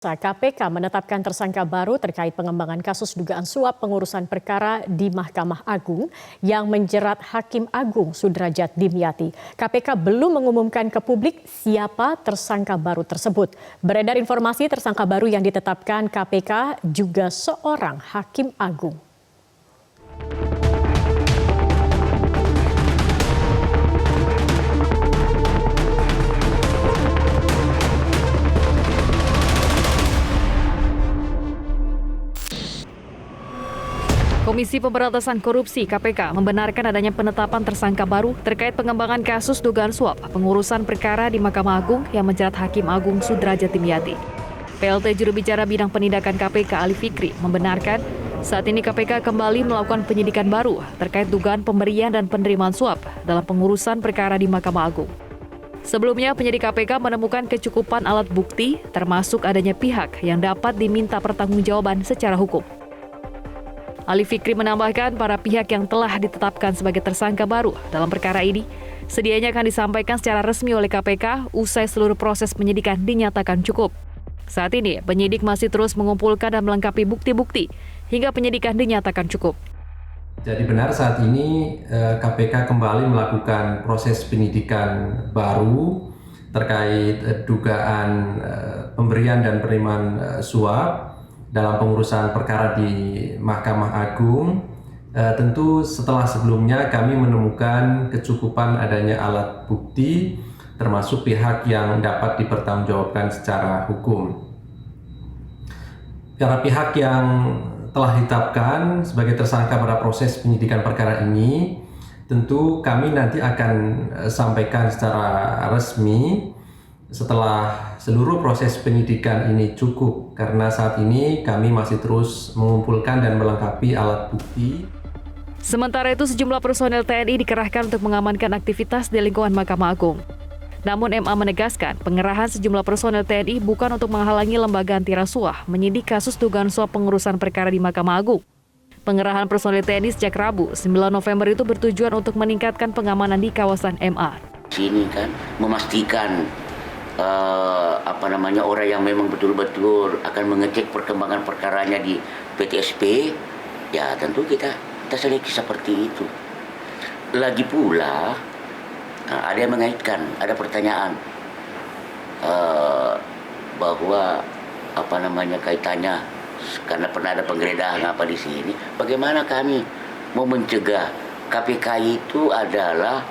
KPK menetapkan tersangka baru terkait pengembangan kasus dugaan suap pengurusan perkara di Mahkamah Agung yang menjerat Hakim Agung Sudrajat Dimyati. KPK belum mengumumkan ke publik siapa tersangka baru tersebut. Beredar informasi tersangka baru yang ditetapkan KPK juga seorang Hakim Agung. Komisi Pemberantasan Korupsi (KPK) membenarkan adanya penetapan tersangka baru terkait pengembangan kasus dugaan suap pengurusan perkara di Mahkamah Agung yang menjerat Hakim Agung Sudrajat Dimyati. PLT juru bicara bidang penindakan KPK Ali Fikri membenarkan saat ini KPK kembali melakukan penyidikan baru terkait dugaan pemberian dan penerimaan suap dalam pengurusan perkara di Mahkamah Agung. Sebelumnya, penyidik KPK menemukan kecukupan alat bukti termasuk adanya pihak yang dapat diminta pertanggungjawaban secara hukum. Ali Fikri menambahkan para pihak yang telah ditetapkan sebagai tersangka baru dalam perkara ini sedianya akan disampaikan secara resmi oleh KPK usai seluruh proses penyidikan dinyatakan cukup. Saat ini, penyidik masih terus mengumpulkan dan melengkapi bukti-bukti hingga penyidikan dinyatakan cukup. Jadi benar saat ini KPK kembali melakukan proses penyidikan baru terkait dugaan pemberian dan penerimaan suap dalam pengurusan perkara di Mahkamah Agung. Tentu setelah sebelumnya kami menemukan kecukupan adanya alat bukti termasuk pihak yang dapat dipertanggungjawabkan secara hukum. Para pihak yang telah ditetapkan sebagai tersangka pada proses penyidikan perkara ini tentu kami nanti akan sampaikan secara resmi setelah seluruh proses penyidikan ini cukup, karena saat ini kami masih terus mengumpulkan dan melengkapi alat bukti. Sementara itu, sejumlah personel TNI dikerahkan untuk mengamankan aktivitas di lingkungan Mahkamah Agung. Namun MA menegaskan pengerahan sejumlah personel TNI bukan untuk menghalangi lembaga anti rasuah menyidik kasus dugaan suap pengurusan perkara di Mahkamah Agung. Pengerahan personel TNI sejak Rabu 9 November itu bertujuan untuk meningkatkan pengamanan di kawasan MA. Sini kan memastikan orang yang memang betul-betul akan mengecek perkembangan perkaranya di PTSP, ya tentu kita seleksi seperti itu. Lagi pula ada yang mengaitkan, ada pertanyaan bahwa kaitannya karena pernah ada penggeledahan di sini. Bagaimana kami mau mencegah? KPK itu adalah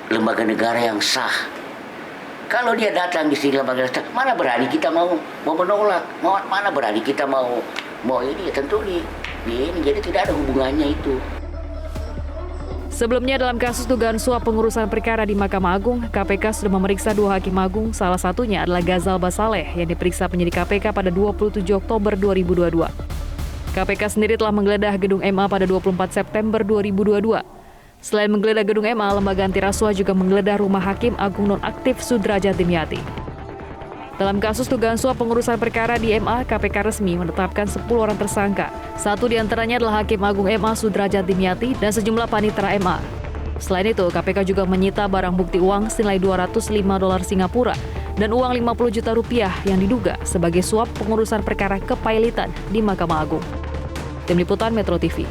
lembaga negara yang sah. Kalau dia datang di sini lembaga negara, mana berani kita mau menolak, mana berani kita mau ini, tentu di ini, jadi tidak ada hubungannya itu. Sebelumnya dalam kasus dugaan suap pengurusan perkara di Mahkamah Agung, KPK sudah memeriksa 2 Hakim Agung, salah satunya adalah Ghazal Basaleh yang diperiksa penyidik KPK pada 27 Oktober 2022. KPK sendiri telah menggeledah gedung MA pada 24 September 2022. Selain menggeledah gedung MA, lembaga anti rasuah juga menggeledah rumah Hakim Agung nonaktif Sudrajat Dimyati. Dalam kasus dugaan suap pengurusan perkara di MA, KPK resmi menetapkan 10 orang tersangka. Satu di antaranya adalah Hakim Agung MA Sudrajat Dimyati dan sejumlah panitera MA. Selain itu, KPK juga menyita barang bukti uang senilai $205 Singapura dan uang 50 juta rupiah yang diduga sebagai suap pengurusan perkara kepailitan di Mahkamah Agung. Tim Liputan Metro TV.